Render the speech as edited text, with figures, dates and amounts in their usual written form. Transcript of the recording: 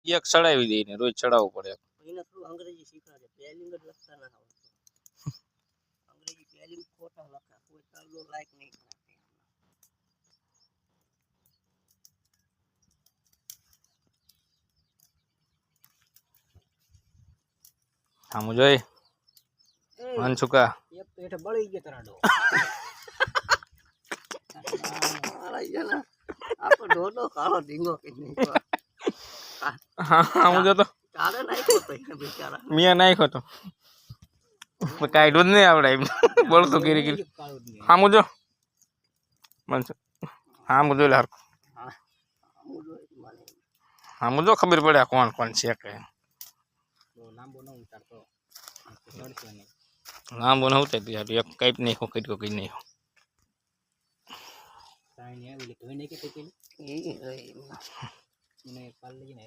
એક ચડાવી દઈને રોજ ચડાવવું પડે એને થોડું અંગ્રેજી શીખવાડે સ્પેલિંગ જ લખતા ના આવડતું અંગ્રેજી સ્પેલિંગ ખોટા લખા કોઈ ચાલો લાઈક નહીં કરે આમ જોઈ મન છુકા એક તો એટલે બળી ગયો તરાડો આપો ઢોડો કાળો ઢીંગો કે નહીં આમ જો તો ચાલે નાખ્યો તો એને બિચારા મિયા નાખ્યો તો કાઢ્યું જ નહીં આવડે એમ બોલતું ગીરી ગીરી આમ જો મન આમ જો લે આમ જો ખબર પડે કોણ કોણ છે કે લાંબો ન ઉતારતો લાંબો ન ઉતારતો યાર એક કાઈપ નહીં હો કઈ નહીં હો કાઈ નહીં ઓલી ધોઈ નાખી તો પેલી એ મને પાલ લઈને